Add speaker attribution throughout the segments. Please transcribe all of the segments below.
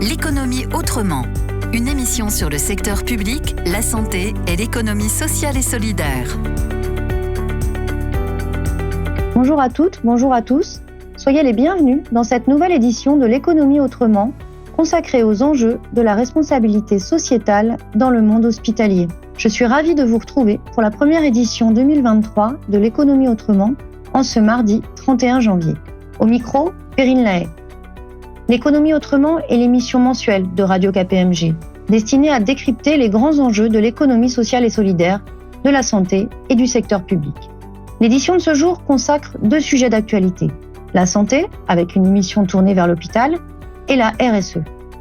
Speaker 1: L'économie autrement. Une émission sur le secteur public, la santé et l'économie sociale et solidaire.
Speaker 2: Bonjour à toutes, bonjour à tous. Soyez les bienvenus dans cette nouvelle édition de l'économie autrement, consacrée aux enjeux de la responsabilité sociétale dans le monde hospitalier. Je suis ravie de vous retrouver pour la première édition 2023 de l'économie autrement, en ce mardi 31 janvier. Au micro, Perrine Lahaye. L'économie autrement est l'émission mensuelle de Radio KPMG, destinée à décrypter les grands enjeux de l'économie sociale et solidaire, de la santé et du secteur public. L'édition de ce jour consacre 2 sujets d'actualité. La santé, avec une émission tournée vers l'hôpital, et la RSE.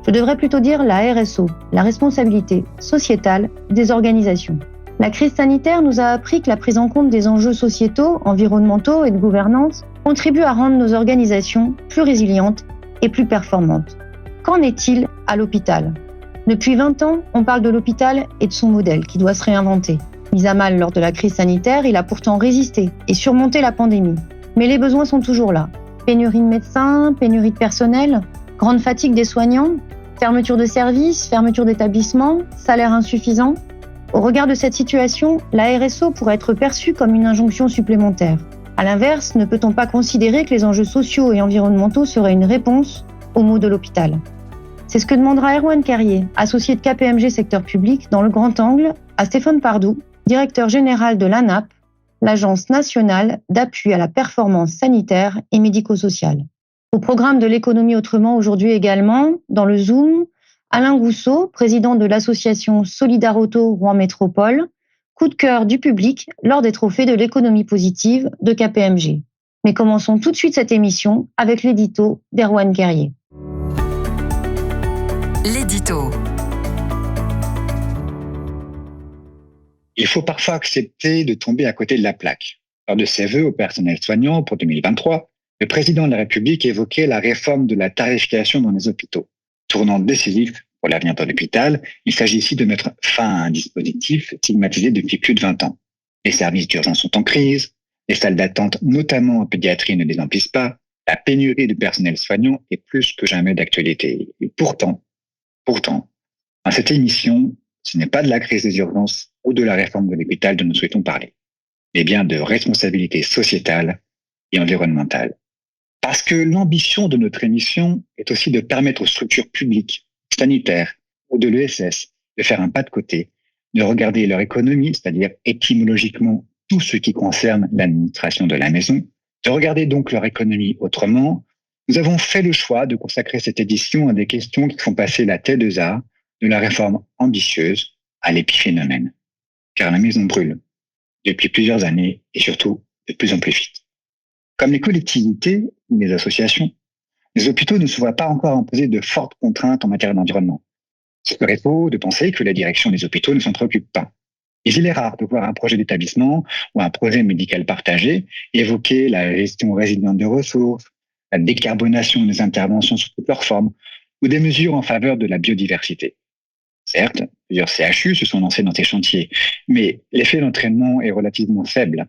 Speaker 2: Je devrais plutôt dire la RSO, la responsabilité sociétale des organisations. La crise sanitaire nous a appris que la prise en compte des enjeux sociétaux, environnementaux et de gouvernance contribue à rendre nos organisations plus résilientes et plus performantes. Qu'en est-il à l'hôpital ? Depuis 20 ans, on parle de l'hôpital et de son modèle qui doit se réinventer. Mis à mal lors de la crise sanitaire, il a pourtant résisté et surmonté la pandémie. Mais les besoins sont toujours là. Pénurie de médecins, pénurie de personnel, grande fatigue des soignants, fermeture de services, fermeture d'établissements, salaire insuffisant. Au regard de cette situation, la RSO pourrait être perçue comme une injonction supplémentaire. À l'inverse, ne peut-on pas considérer que les enjeux sociaux et environnementaux seraient une réponse aux maux de l'hôpital ? C'est ce que demandera Erwan Carrier, associé de KPMG secteur public, dans le grand angle, à Stéphane Pardou, directeur général de l'ANAP, l'Agence nationale d'appui à la performance sanitaire et médico-sociale. Au programme de l'économie autrement aujourd'hui également, dans le Zoom, Alain Gousseau, président de l'association Solidarauto Rouen Métropole, coup de cœur du public lors des trophées de l'économie positive de KPMG. Mais commençons tout de suite cette émission avec l'édito d'Erwan Carrier.
Speaker 1: L'édito.
Speaker 3: Il faut parfois accepter de tomber à côté de la plaque. Lors de ses vœux au personnel soignant pour 2023, le président de la République évoquait la réforme de la tarification dans les hôpitaux. Tournant décisif pour l'avenir de l'hôpital, il s'agit ici de mettre fin à un dispositif stigmatisé depuis plus de 20 ans. Les services d'urgence sont en crise, les salles d'attente, notamment en pédiatrie, ne les emplissent pas, la pénurie de personnel soignant est plus que jamais d'actualité. Et pourtant, dans cette émission, ce n'est pas de la crise des urgences ou de la réforme de l'hôpital dont nous souhaitons parler, mais bien de responsabilité sociétale et environnementale. Parce que l'ambition de notre émission est aussi de permettre aux structures publiques, sanitaires ou de l'ESS de faire un pas de côté, de regarder leur économie, c'est-à-dire étymologiquement tout ce qui concerne l'administration de la maison, de regarder donc leur économie autrement. Nous avons fait le choix de consacrer cette édition à des questions qui font passer la T2A de la réforme ambitieuse à l'épiphénomène. Car la maison brûle depuis plusieurs années et surtout de plus en plus vite. Comme les collectivités ou les associations, les hôpitaux ne se voient pas encore imposer de fortes contraintes en matière d'environnement. Ce serait faux de penser que la direction des hôpitaux ne s'en préoccupe pas. Et il est rare de voir un projet d'établissement ou un projet médical partagé évoquer la gestion résiliente de ressources, la décarbonation des interventions sous toutes leurs formes ou des mesures en faveur de la biodiversité. Certes, plusieurs CHU se sont lancés dans ces chantiers, mais l'effet d'entraînement est relativement faible.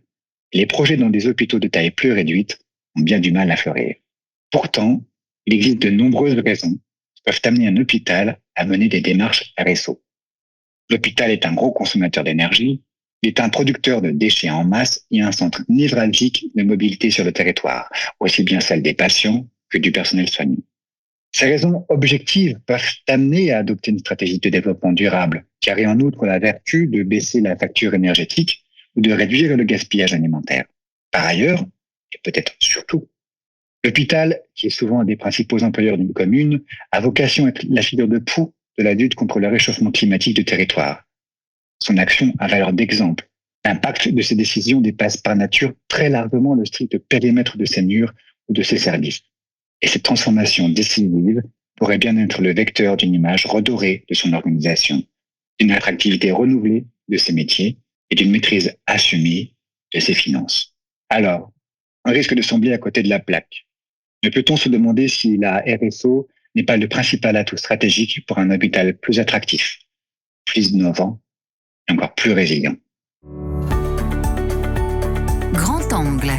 Speaker 3: Et les projets dans des hôpitaux de taille plus réduite ont bien du mal à fleurir. Pourtant, il existe de nombreuses raisons qui peuvent amener un hôpital à mener des démarches RSO. L'hôpital est un gros consommateur d'énergie, il est un producteur de déchets en masse et un centre névralgique de mobilité sur le territoire, aussi bien celle des patients que du personnel soignant. Ces raisons objectives peuvent amener à adopter une stratégie de développement durable qui aurait en outre la vertu de baisser la facture énergétique ou de réduire le gaspillage alimentaire. Par ailleurs, et peut-être surtout, l'hôpital, qui est souvent un des principaux employeurs d'une commune, a vocation à être la figure de proue de la lutte contre le réchauffement climatique du territoire. Son action a valeur d'exemple. L'impact de ses décisions dépasse par nature très largement le strict périmètre de ses murs ou de ses services. Et cette transformation décisive pourrait bien être le vecteur d'une image redorée de son organisation, d'une attractivité renouvelée de ses métiers et d'une maîtrise assumée de ses finances. Alors, on risque de sembler à côté de la plaque. Ne peut-on se demander si la RSO n'est pas le principal atout stratégique pour un hôpital plus attractif, plus innovant et encore plus résilient ?
Speaker 1: Grand angle.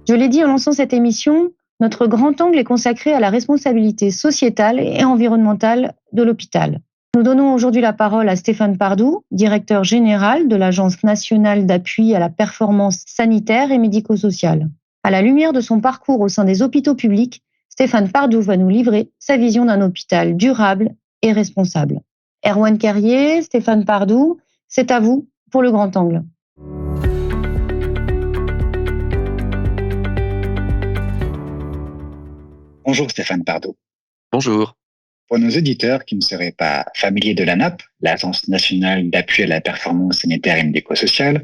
Speaker 2: Je l'ai dit en lançant cette émission, Notre grand angle est consacré à la responsabilité sociétale et environnementale de l'hôpital. Nous donnons aujourd'hui la parole à Stéphane Pardoux, directeur général de l'Agence nationale d'appui à la performance sanitaire et médico-sociale. À la lumière de son parcours au sein des hôpitaux publics, Stéphane Pardoux va nous livrer sa vision d'un hôpital durable et responsable. Erwan Carrier, Stéphane Pardoux, c'est à vous pour le grand angle.
Speaker 3: Bonjour Stéphane Pardoux.
Speaker 4: Bonjour.
Speaker 3: Pour nos auditeurs qui ne seraient pas familiers de l'ANAP, l'Agence nationale d'appui à la performance sanitaire et médico-sociale,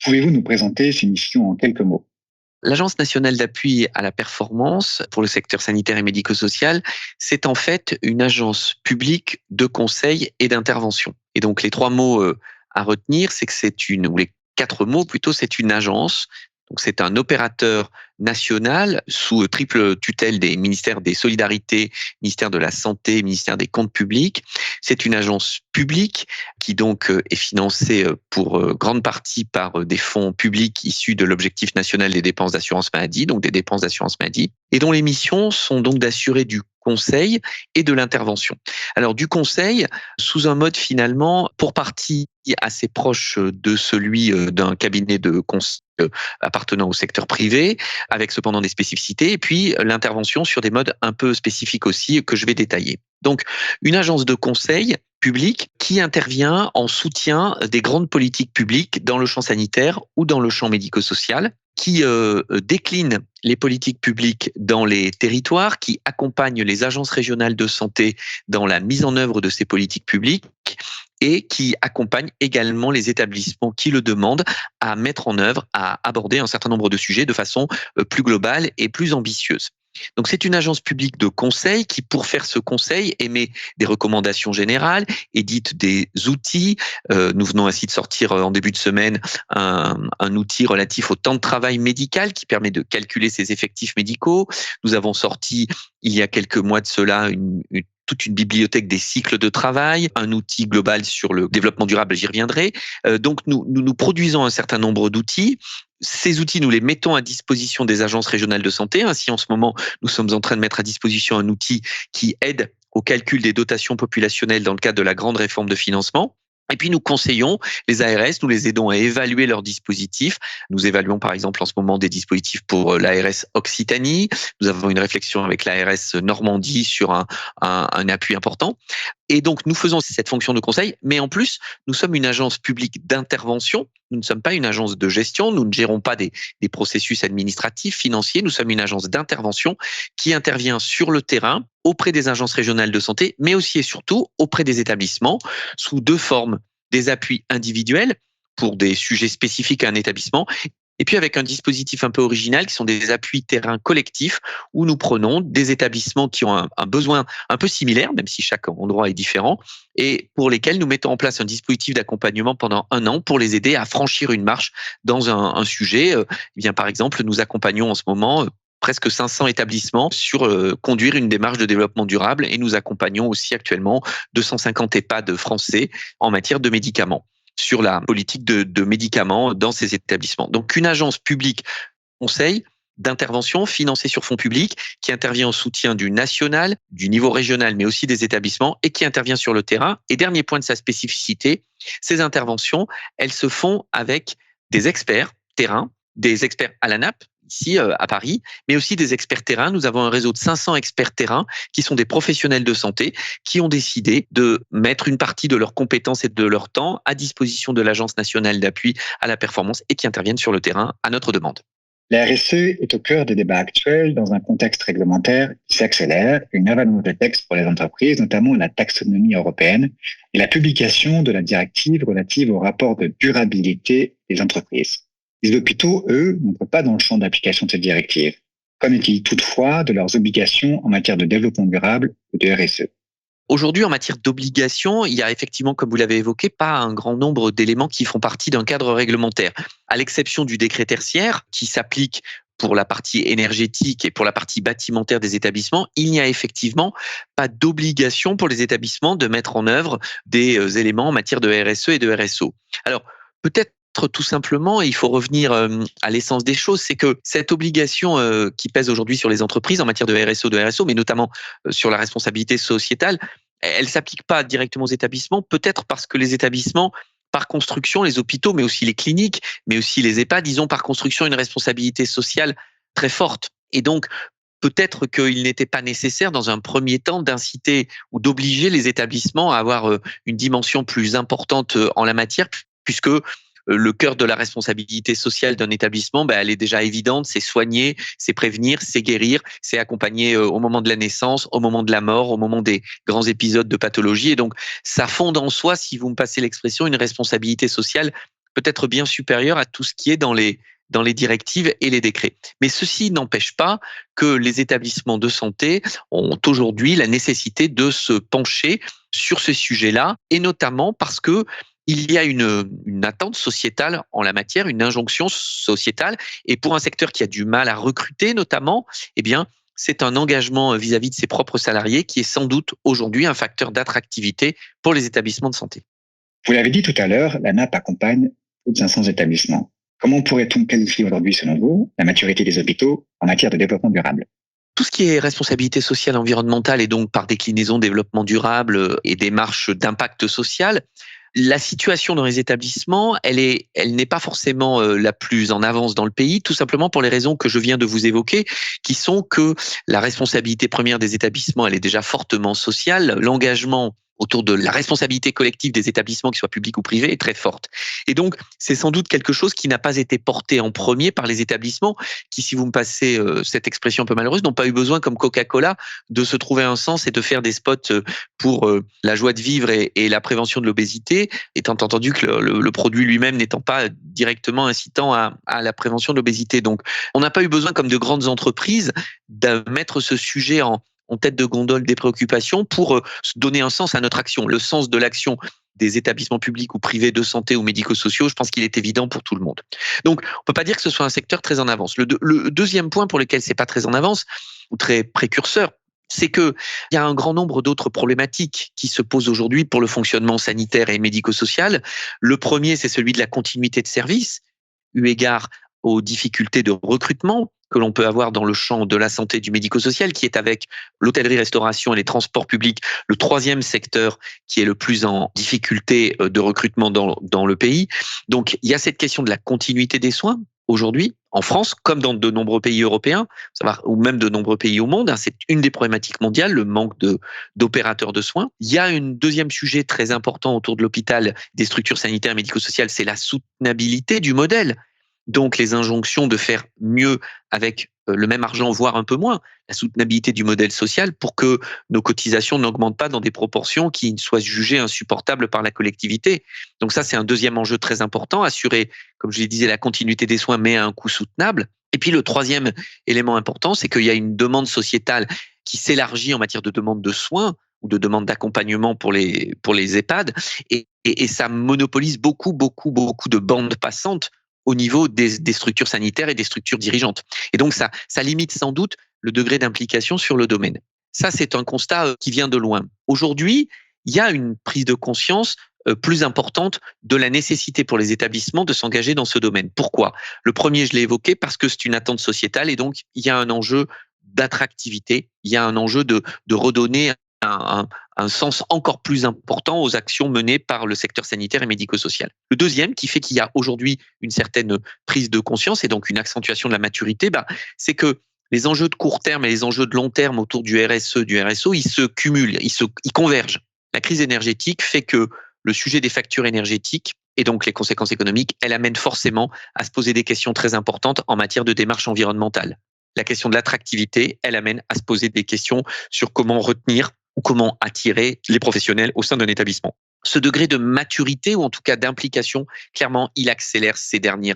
Speaker 3: pouvez-vous nous présenter ces missions en quelques mots ?
Speaker 4: L'Agence nationale d'appui à la performance pour le secteur sanitaire et médico-social, c'est en fait une agence publique de conseil et d'intervention. Et donc les 3 mots à retenir, c'est que ou les 4 mots plutôt, c'est une agence. Donc c'est un opérateur national sous triple tutelle des ministères des Solidarités, ministère de la Santé, ministère des Comptes publics. C'est une agence publique qui donc est financée pour grande partie par des fonds publics issus de l'objectif national des dépenses d'assurance maladie, donc des dépenses d'assurance maladie, et dont les missions sont donc d'assurer du conseil et de l'intervention. Alors du conseil sous un mode finalement pour partie assez proche de celui d'un cabinet de conseil appartenant au secteur privé, avec cependant des spécificités, et puis l'intervention sur des modes un peu spécifiques aussi que je vais détailler. Donc une agence de conseil public qui intervient en soutien des grandes politiques publiques dans le champ sanitaire ou dans le champ médico-social, qui décline les politiques publiques dans les territoires, qui accompagne les agences régionales de santé dans la mise en œuvre de ces politiques publiques et qui accompagne également les établissements qui le demandent à mettre en œuvre, à aborder un certain nombre de sujets de façon plus globale et plus ambitieuse. Donc c'est une agence publique de conseil qui, pour faire ce conseil, émet des recommandations générales, édite des outils. Nous venons ainsi de sortir en début de semaine un outil relatif au temps de travail médical qui permet de calculer ses effectifs médicaux. Nous avons sorti, il y a quelques mois de cela, toute une bibliothèque des cycles de travail, un outil global sur le développement durable, j'y reviendrai. Donc nous produisons un certain nombre d'outils. Ces outils, nous les mettons à disposition des agences régionales de santé. Ainsi, en ce moment, nous sommes en train de mettre à disposition un outil qui aide au calcul des dotations populationnelles dans le cadre de la grande réforme de financement. Et puis nous conseillons les ARS, nous les aidons à évaluer leurs dispositifs. Nous évaluons par exemple en ce moment des dispositifs pour l'ARS Occitanie. Nous avons une réflexion avec l'ARS Normandie sur un appui important. Et donc nous faisons cette fonction de conseil, mais en plus nous sommes une agence publique d'intervention. Nous ne sommes pas une agence de gestion, nous ne gérons pas des processus administratifs, financiers. Nous sommes une agence d'intervention qui intervient sur le terrain auprès des agences régionales de santé, mais aussi et surtout auprès des établissements sous 2 formes. Des appuis individuels pour des sujets spécifiques à un établissement, et puis avec un dispositif un peu original qui sont des appuis terrain collectifs où nous prenons des établissements qui ont un besoin un peu similaire, même si chaque endroit est différent, et pour lesquels nous mettons en place un dispositif d'accompagnement pendant 1 an pour les aider à franchir une marche dans un sujet. Eh bien, par exemple, nous accompagnons en ce moment presque 500 établissements sur conduire une démarche de développement durable, et nous accompagnons aussi actuellement 250 EHPAD français en matière de médicaments, sur la politique de médicaments dans ces établissements. Donc une agence publique conseil d'intervention financée sur fonds publics qui intervient en soutien du national, du niveau régional, mais aussi des établissements, et qui intervient sur le terrain. Et dernier point de sa spécificité, ces interventions, elles se font avec des experts terrain, des experts à l'ANAP, ici à Paris, mais aussi des experts terrain. Nous avons un réseau de 500 experts terrain qui sont des professionnels de santé qui ont décidé de mettre une partie de leurs compétences et de leur temps à disposition de l'Agence nationale d'appui à la performance et qui interviennent sur le terrain à notre demande.
Speaker 3: La RSE est au cœur des débats actuels dans un contexte réglementaire qui s'accélère, une avalanche de textes pour les entreprises, notamment la taxonomie européenne et la publication de la directive relative au rapport de durabilité des entreprises. Les hôpitaux, eux, n'entrent pas dans le champ d'application de cette directive. Qu'en est-il toutefois de leurs obligations en matière de développement durable ou de RSE ?
Speaker 4: Aujourd'hui, en matière d'obligations, il y a effectivement, comme vous l'avez évoqué, pas un grand nombre d'éléments qui font partie d'un cadre réglementaire, à l'exception du décret tertiaire qui s'applique pour la partie énergétique et pour la partie bâtimentaire des établissements. Il n'y a effectivement pas d'obligation pour les établissements de mettre en œuvre des éléments en matière de RSE et de RSO. Alors, peut-être tout simplement, et il faut revenir à l'essence des choses, c'est que cette obligation qui pèse aujourd'hui sur les entreprises en matière de RSO, mais notamment sur la responsabilité sociétale, elle s'applique pas directement aux établissements, peut-être parce que les établissements, par construction, les hôpitaux, mais aussi les cliniques, mais aussi les EHPAD, ils ont par construction une responsabilité sociale très forte. Et donc, peut-être qu'il n'était pas nécessaire dans un premier temps d'inciter ou d'obliger les établissements à avoir une dimension plus importante en la matière, puisque le cœur de la responsabilité sociale d'un établissement, elle est déjà évidente, c'est soigner, c'est prévenir, c'est guérir, c'est accompagner au moment de la naissance, au moment de la mort, au moment des grands épisodes de pathologie. Et donc, ça fonde en soi, si vous me passez l'expression, une responsabilité sociale peut-être bien supérieure à tout ce qui est dans les directives et les décrets. Mais ceci n'empêche pas que les établissements de santé ont aujourd'hui la nécessité de se pencher sur ce sujet-là, et notamment parce que il y a une attente sociétale en la matière, une injonction sociétale, et pour un secteur qui a du mal à recruter notamment, eh bien, c'est un engagement vis-à-vis de ses propres salariés qui est sans doute aujourd'hui un facteur d'attractivité pour les établissements de santé.
Speaker 3: Vous l'avez dit tout à l'heure, la NAP accompagne plus de 500 établissements. Comment pourrait-on qualifier aujourd'hui, selon vous, la maturité des hôpitaux en matière de développement durable ?
Speaker 4: Tout ce qui est responsabilité sociale environnementale et donc par déclinaison développement durable et démarche d'impact social, la situation dans les établissements, elle n'est pas forcément la plus en avance dans le pays, tout simplement pour les raisons que je viens de vous évoquer, qui sont que la responsabilité première des établissements, elle est déjà fortement sociale, l'engagement autour de la responsabilité collective des établissements, qu'ils soient publics ou privés, est très forte. Et donc, c'est sans doute quelque chose qui n'a pas été porté en premier par les établissements qui, si vous me passez cette expression un peu malheureuse, n'ont pas eu besoin, comme Coca-Cola, de se trouver un sens et de faire des spots pour la joie de vivre et la prévention de l'obésité, étant entendu que le produit lui-même n'étant pas directement incitant à la prévention de l'obésité. Donc, on n'a pas eu besoin, comme de grandes entreprises, de mettre ce sujet en tête de gondole des préoccupations pour donner un sens à notre action. Le sens de l'action des établissements publics ou privés de santé ou médico-sociaux, je pense qu'il est évident pour tout le monde. Donc, on peut pas dire que ce soit un secteur très en avance. Le deuxième point pour lequel c'est pas très en avance, ou très précurseur, c'est que il y a un grand nombre d'autres problématiques qui se posent aujourd'hui pour le fonctionnement sanitaire et médico-social. Le premier, c'est celui de la continuité de service, eu égard aux difficultés de recrutement que l'on peut avoir dans le champ de la santé et du médico-social, qui est avec l'hôtellerie-restauration et les transports publics, le troisième secteur qui est le plus en difficulté de recrutement dans le pays. Donc, il y a cette question de la continuité des soins aujourd'hui, en France, comme dans de nombreux pays européens, ou même de nombreux pays au monde. C'est une des problématiques mondiales, le manque d'opérateurs de soins. Il y a un deuxième sujet très important autour de l'hôpital, des structures sanitaires et médico-sociales, c'est la soutenabilité du modèle. Donc, les injonctions de faire mieux avec le même argent, voire un peu moins, la soutenabilité du modèle social pour que nos cotisations n'augmentent pas dans des proportions qui soient jugées insupportables par la collectivité. Donc ça, c'est un deuxième enjeu très important, assurer, comme je le disais, la continuité des soins, mais à un coût soutenable. Et puis, le troisième élément important, c'est qu'il y a une demande sociétale qui s'élargit en matière de demande de soins ou de demande d'accompagnement pour les EHPAD, et ça monopolise beaucoup de bandes passantes au niveau des structures sanitaires et des structures dirigeantes. Et donc, ça limite sans doute le degré d'implication sur le domaine. Ça, c'est un constat qui vient de loin. Aujourd'hui, il y a une prise de conscience plus importante de la nécessité pour les établissements de s'engager dans ce domaine. Pourquoi ? Le premier, je l'ai évoqué, parce que c'est une attente sociétale et donc il y a un enjeu d'attractivité, il y a un enjeu de redonner un sens encore plus important aux actions menées par le secteur sanitaire et médico-social. Le deuxième, qui fait qu'il y a aujourd'hui une certaine prise de conscience et donc une accentuation de la maturité, c'est que les enjeux de court terme et les enjeux de long terme autour du RSE, du RSO, ils se cumulent, ils convergent. La crise énergétique fait que le sujet des factures énergétiques et donc les conséquences économiques, elle amène forcément à se poser des questions très importantes en matière de démarche environnementale. La question de l'attractivité, elle amène à se poser des questions sur comment retenir ou comment attirer les professionnels au sein d'un établissement. Ce degré de maturité, ou en tout cas d'implication, clairement, il accélère ces derniers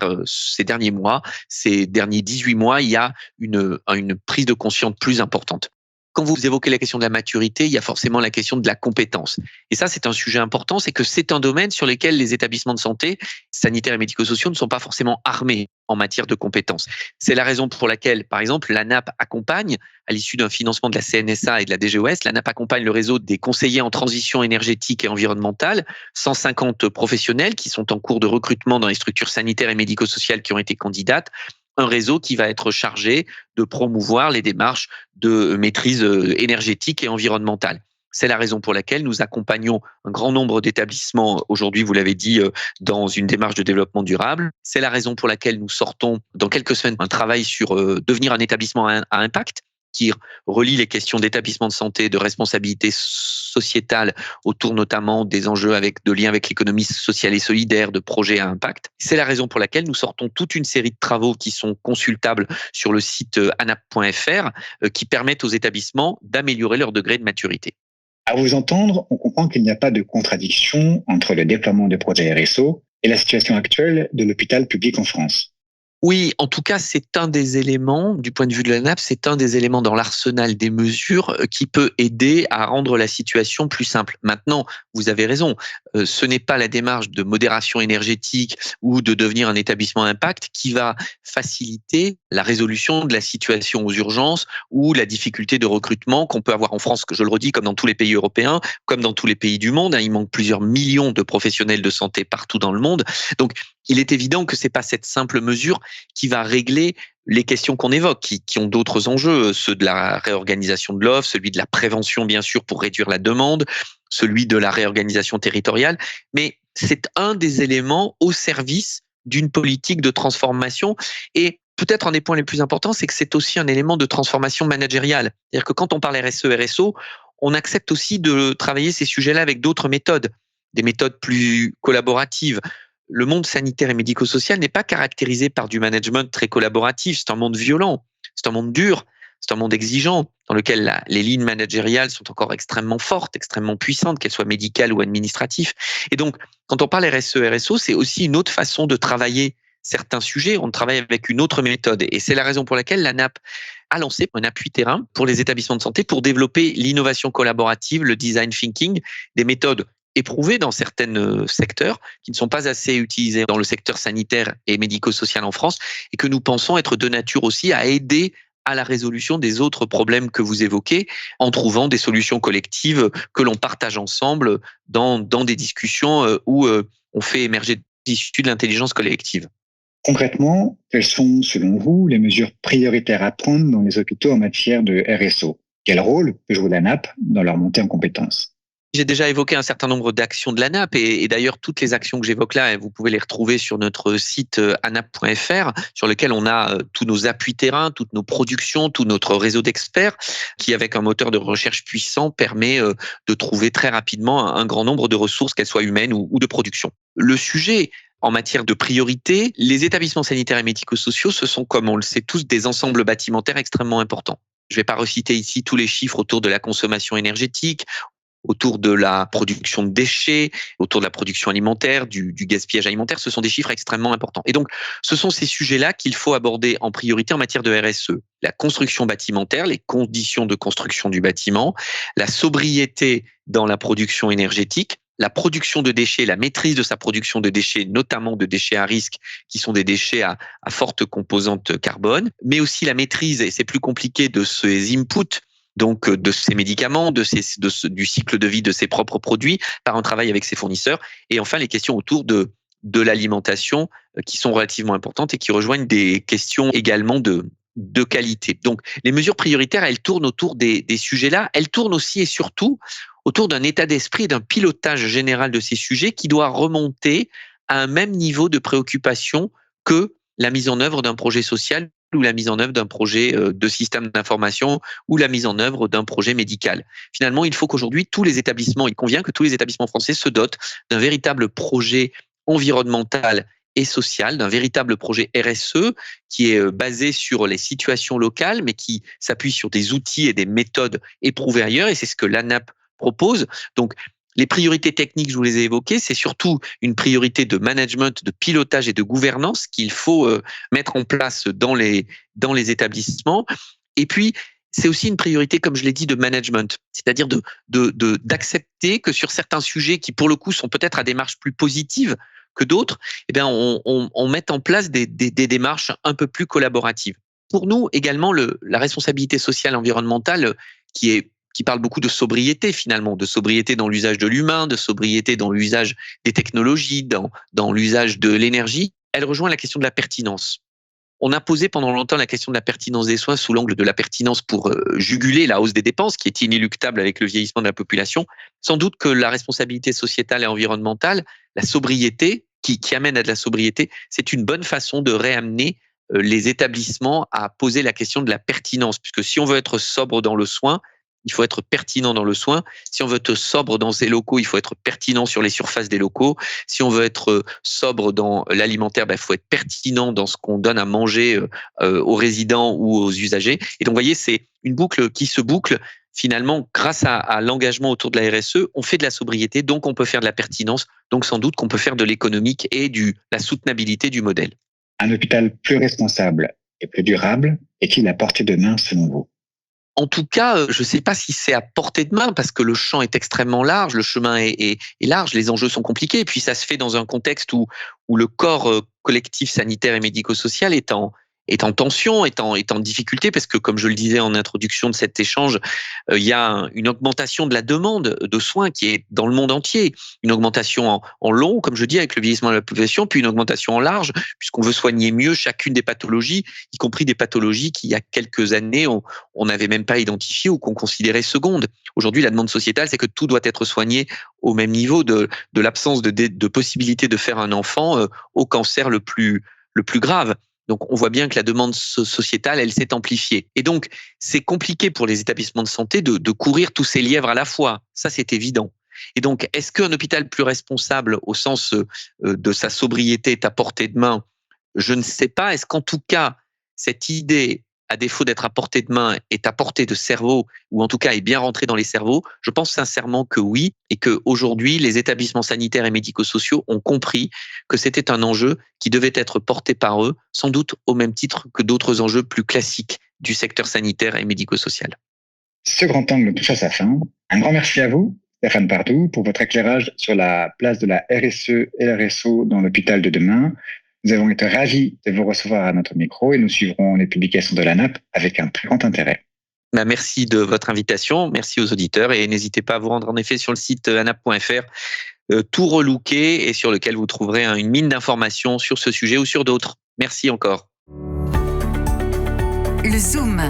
Speaker 4: mois, ces derniers 18 mois, il y a une prise de conscience plus importante. Quand vous évoquez la question de la maturité, il y a forcément la question de la compétence. Et ça, c'est un sujet important, c'est que c'est un domaine sur lequel les établissements de santé, sanitaires et médico-sociaux, ne sont pas forcément armés en matière de compétences. C'est la raison pour laquelle, par exemple, l'ANAP accompagne, à l'issue d'un financement de la CNSA et de la DGOS, l'ANAP accompagne le réseau des conseillers en transition énergétique et environnementale, 150 professionnels qui sont en cours de recrutement dans les structures sanitaires et médico-sociales qui ont été candidates, un réseau qui va être chargé de promouvoir les démarches de maîtrise énergétique et environnementale. C'est la raison pour laquelle nous accompagnons un grand nombre d'établissements, aujourd'hui, vous l'avez dit, dans une démarche de développement durable. C'est la raison pour laquelle nous sortons dans quelques semaines un travail sur devenir un établissement à impact, qui relie les questions d'établissement de santé, de responsabilité sociétale autour notamment des enjeux de liens avec l'économie sociale et solidaire, de projets à impact. C'est la raison pour laquelle nous sortons toute une série de travaux qui sont consultables sur le site anap.fr qui permettent aux établissements d'améliorer leur degré de maturité.
Speaker 3: À vous entendre, on comprend qu'il n'y a pas de contradiction entre le déploiement de projets RSO et la situation actuelle de l'hôpital public en France.
Speaker 4: Oui, en tout cas, c'est un des éléments, du point de vue de l'ANAP, c'est un des éléments dans l'arsenal des mesures qui peut aider à rendre la situation plus simple. Maintenant, vous avez raison, ce n'est pas la démarche de modération énergétique ou de devenir un établissement impact qui va faciliter la résolution de la situation aux urgences ou la difficulté de recrutement qu'on peut avoir en France, que je le redis, comme dans tous les pays européens, comme dans tous les pays du monde. Il manque plusieurs millions de professionnels de santé partout dans le monde. Donc, il est évident que c'est pas cette simple mesure qui va régler les questions qu'on évoque, qui ont d'autres enjeux, ceux de la réorganisation de l'offre, celui de la prévention, bien sûr, pour réduire la demande, celui de la réorganisation territoriale. Mais c'est un des éléments au service d'une politique de transformation. Et peut-être un des points les plus importants, c'est que c'est aussi un élément de transformation managériale. C'est-à-dire que quand on parle RSE, RSO, on accepte aussi de travailler ces sujets-là avec d'autres méthodes, des méthodes plus collaboratives. Le monde sanitaire et médico-social n'est pas caractérisé par du management très collaboratif. C'est un monde violent, c'est un monde dur, c'est un monde exigeant dans lequel les lignes managériales sont encore extrêmement fortes, extrêmement puissantes, qu'elles soient médicales ou administratives. Et donc, quand on parle RSE, RSO, c'est aussi une autre façon de travailler certains sujets. On travaille avec une autre méthode. Et c'est la raison pour laquelle l'ANAP a lancé un appui terrain pour les établissements de santé pour développer l'innovation collaborative, le design thinking, des méthodes éprouvées dans certains secteurs qui ne sont pas assez utilisés dans le secteur sanitaire et médico-social en France et que nous pensons être de nature aussi à aider à la résolution des autres problèmes que vous évoquez en trouvant des solutions collectives que l'on partage ensemble dans des discussions où on fait émerger issues de l'intelligence collective.
Speaker 3: Concrètement, quelles sont, selon vous, les mesures prioritaires à prendre dans les hôpitaux en matière de RSO? Quel rôle peut jouer l'ANAP dans leur montée en compétences?
Speaker 4: J'ai déjà évoqué un certain nombre d'actions de l'ANAP et d'ailleurs toutes les actions que j'évoque là, vous pouvez les retrouver sur notre site anap.fr sur lequel on a tous nos appuis terrain, toutes nos productions, tout notre réseau d'experts qui, avec un moteur de recherche puissant, permet de trouver très rapidement un grand nombre de ressources, qu'elles soient humaines ou de production. Le sujet en matière de priorité, les établissements sanitaires et médico-sociaux, ce sont, comme on le sait tous, des ensembles bâtimentaires extrêmement importants. Je ne vais pas reciter ici tous les chiffres autour de la consommation énergétique, autour de la production de déchets, autour de la production alimentaire, du gaspillage alimentaire, ce sont des chiffres extrêmement importants. Et donc, ce sont ces sujets-là qu'il faut aborder en priorité en matière de RSE. La construction bâtimentaire, les conditions de construction du bâtiment, la sobriété dans la production énergétique, la production de déchets, la maîtrise de sa production de déchets, notamment de déchets à risque, qui sont des déchets à forte composante carbone, mais aussi la maîtrise, et c'est plus compliqué, de ces inputs, donc de ces médicaments, du cycle de vie de ses propres produits, par un travail avec ses fournisseurs. Et enfin, les questions autour de l'alimentation qui sont relativement importantes et qui rejoignent des questions également de qualité. Donc, les mesures prioritaires, elles tournent autour des sujets-là. Elles tournent aussi et surtout autour d'un état d'esprit et d'un pilotage général de ces sujets qui doit remonter à un même niveau de préoccupation que la mise en œuvre d'un projet social ou la mise en œuvre d'un projet de système d'information ou la mise en œuvre d'un projet médical. Finalement, il faut qu'aujourd'hui, il convient que tous les établissements français se dotent d'un véritable projet environnemental et social, d'un véritable projet RSE qui est basé sur les situations locales, mais qui s'appuie sur des outils et des méthodes éprouvées ailleurs, et c'est ce que l'ANAP propose. Donc, les priorités techniques, je vous les ai évoquées, c'est surtout une priorité de management, de pilotage et de gouvernance qu'il faut mettre en place dans les établissements. Et puis, c'est aussi une priorité, comme je l'ai dit, de management, c'est-à-dire d'accepter que sur certains sujets qui, pour le coup, sont peut-être à des marges plus positives que d'autres, eh bien, on mette en place des démarches un peu plus collaboratives. Pour nous, également, la responsabilité sociale environnementale, qui parle beaucoup de sobriété, finalement, de sobriété dans l'usage de l'humain, de sobriété dans l'usage des technologies, dans l'usage de l'énergie, elle rejoint la question de la pertinence. On a posé pendant longtemps la question de la pertinence des soins sous l'angle de la pertinence pour juguler la hausse des dépenses, qui est inéluctable avec le vieillissement de la population. Sans doute que la responsabilité sociétale et environnementale, la sobriété, qui amène à de la sobriété, c'est une bonne façon de réamener les établissements à poser la question de la pertinence, puisque si on veut être sobre dans le soin, il faut être pertinent dans le soin. Si on veut être sobre dans ses locaux, il faut être pertinent sur les surfaces des locaux. Si on veut être sobre dans l'alimentaire, il faut être pertinent dans ce qu'on donne à manger aux résidents ou aux usagers. Et donc, vous voyez, c'est une boucle qui se boucle. Finalement, grâce à l'engagement autour de la RSE, on fait de la sobriété, donc on peut faire de la pertinence, donc sans doute qu'on peut faire de l'économique et la soutenabilité du modèle.
Speaker 3: Un hôpital plus responsable et plus durable est-il à portée de main selon vous ?
Speaker 4: En tout cas, je ne sais pas si c'est à portée de main parce que le champ est extrêmement large, le chemin est large, les enjeux sont compliqués. Et puis ça se fait dans un contexte où le corps collectif sanitaire et médico-social est en tension, est en difficulté, parce que, comme je le disais en introduction de cet échange, il y a une augmentation de la demande de soins qui est dans le monde entier. Une augmentation en long, comme je dis, avec le vieillissement de la population, puis une augmentation en large, puisqu'on veut soigner mieux chacune des pathologies, y compris des pathologies qui, il y a quelques années, on n'avait même pas identifiées ou qu'on considérait secondes. Aujourd'hui, la demande sociétale, c'est que tout doit être soigné au même niveau, de l'absence de possibilité de faire un enfant au cancer le plus grave. Donc, on voit bien que la demande sociétale, elle s'est amplifiée. Et donc, c'est compliqué pour les établissements de santé de courir tous ces lièvres à la fois. Ça, c'est évident. Et donc, est-ce qu'un hôpital plus responsable, au sens de sa sobriété, est à portée de main ? Je ne sais pas. Est-ce qu'en tout cas, cette idée, à défaut d'être à portée de main, est à portée de cerveau, ou en tout cas est bien rentrée dans les cerveaux? Je pense sincèrement que oui, et qu'aujourd'hui, les établissements sanitaires et médico-sociaux ont compris que c'était un enjeu qui devait être porté par eux, sans doute au même titre que d'autres enjeux plus classiques du secteur sanitaire et médico-social.
Speaker 3: Ce grand angle touche à sa fin. Un grand merci à vous, Stéphane Pardoux, pour votre éclairage sur la place de la RSE et la RSO dans l'hôpital de demain. Nous avons été ravis de vous recevoir à notre micro et nous suivrons les publications de l'ANAP avec un très grand intérêt.
Speaker 4: Merci de votre invitation, merci aux auditeurs et n'hésitez pas à vous rendre en effet sur le site anap.fr, tout relooké et sur lequel vous trouverez une mine d'informations sur ce sujet ou sur d'autres. Merci encore.
Speaker 1: Le Zoom.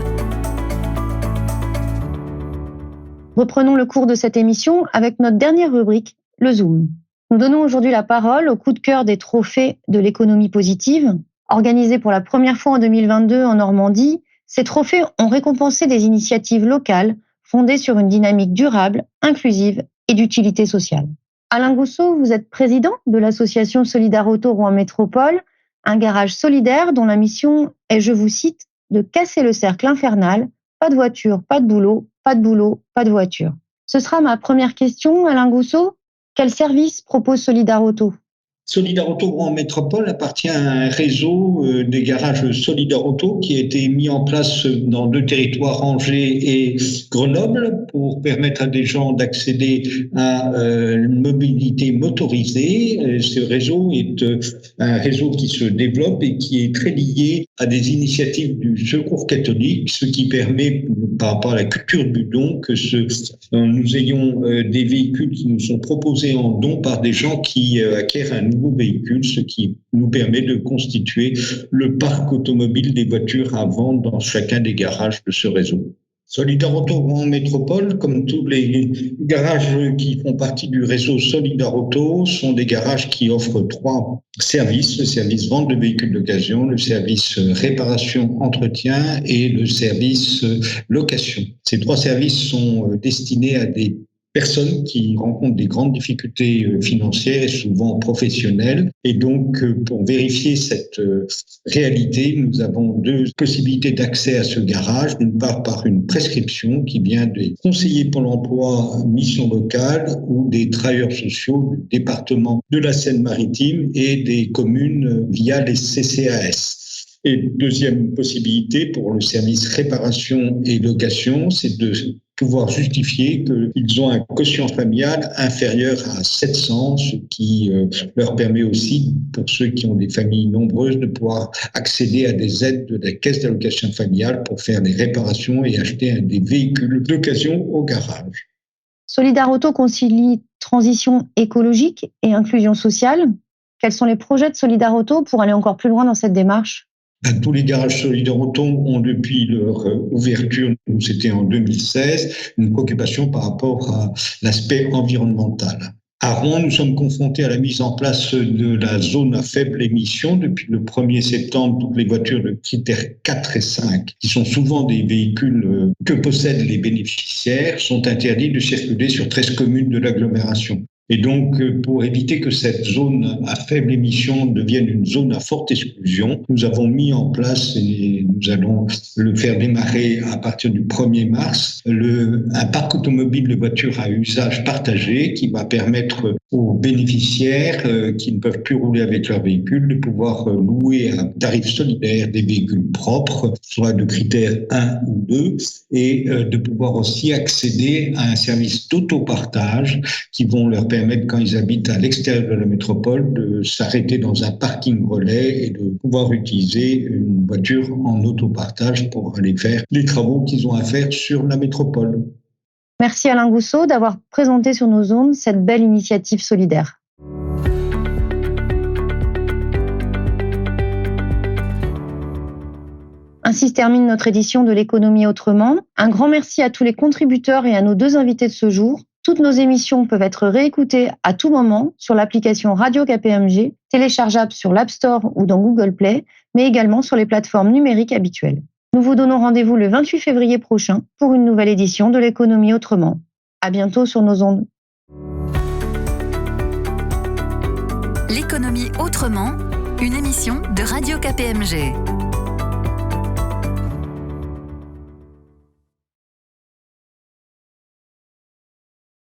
Speaker 2: Reprenons le cours de cette émission avec notre dernière rubrique, le Zoom. Nous donnons aujourd'hui la parole au coup de cœur des trophées de l'économie positive. Organisés pour la première fois en 2022 en Normandie, ces trophées ont récompensé des initiatives locales fondées sur une dynamique durable, inclusive et d'utilité sociale. Alain Gousseau, vous êtes président de l'association Solidarauto Rouen Métropole, un garage solidaire dont la mission est, je vous cite, de casser le cercle infernal, pas de voiture, pas de boulot, pas de boulot, pas de voiture. Ce sera ma première question, Alain Gousseau. Quel service propose Solidarauto ?
Speaker 5: Solidarauto Rouen Métropole appartient à un réseau des garages Solidarauto qui a été mis en place dans 2 territoires, Angers et Grenoble, pour permettre à des gens d'accéder à une mobilité motorisée. Ce réseau est un réseau qui se développe et qui est très lié à des initiatives du Secours catholique, ce qui permet, par rapport à la culture du don, que nous ayons des véhicules qui nous sont proposés en don par des gens qui acquièrent un nouveau véhicule, ce qui nous permet de constituer le parc automobile des voitures à vendre dans chacun des garages de ce réseau. Solidarauto Rouen Métropole, comme tous les garages qui font partie du réseau Solidarauto, sont des garages qui offrent 3 services: le service vente de véhicules d'occasion, le service réparation, entretien et le service location. Ces 3 services sont destinés à des personnes qui rencontrent des grandes difficultés financières et souvent professionnelles. Et donc, pour vérifier cette réalité, nous avons 2 possibilités d'accès à ce garage. D'une part, par une prescription qui vient des conseillers Pôle emploi mission locale ou des travailleurs sociaux du département de la Seine-Maritime et des communes via les CCAS. Et deuxième possibilité pour le service réparation et location, c'est de pouvoir justifier qu'ils ont un quotient familial inférieur à 700, ce qui leur permet aussi, pour ceux qui ont des familles nombreuses, de pouvoir accéder à des aides de la caisse d'allocation familiale pour faire des réparations et acheter des véhicules d'occasion au garage.
Speaker 2: Solidar Auto concilie transition écologique et inclusion sociale. Quels sont les projets de Solidar Auto pour aller encore plus loin dans cette démarche ?
Speaker 5: Tous les garages Solidar Auto ont depuis leur ouverture, c'était en 2016, une préoccupation par rapport à l'aspect environnemental. À Rouen, nous sommes confrontés à la mise en place de la zone à faible émission. Depuis le 1er septembre, toutes les voitures de critères 4 et 5, qui sont souvent des véhicules que possèdent les bénéficiaires, sont interdits de circuler sur 13 communes de l'agglomération. Et donc, pour éviter que cette zone à faible émission devienne une zone à forte exclusion, nous avons mis en place, et nous allons le faire démarrer à partir du 1er mars, un parc automobile de voitures à usage partagé qui va permettre aux bénéficiaires qui ne peuvent plus rouler avec leur véhicule de pouvoir louer à tarif solidaire des véhicules propres, soit de critères 1 ou 2, et de pouvoir aussi accéder à un service d'autopartage qui vont leur permettre, quand ils habitent à l'extérieur de la métropole, de s'arrêter dans un parking relais et de pouvoir utiliser une voiture en autopartage pour aller faire les travaux qu'ils ont à faire sur la métropole.
Speaker 2: Merci Alain Gousseau d'avoir présenté sur nos ondes cette belle initiative solidaire. Ainsi se termine notre édition de l'économie autrement. Un grand merci à tous les contributeurs et à nos 2 invités de ce jour. Toutes nos émissions peuvent être réécoutées à tout moment sur l'application Radio KPMG, téléchargeable sur l'App Store ou dans Google Play, mais également sur les plateformes numériques habituelles. Nous vous donnons rendez-vous le 28 février prochain pour une nouvelle édition de l'économie autrement. À bientôt sur nos ondes.
Speaker 1: L'économie autrement, une émission de Radio KPMG.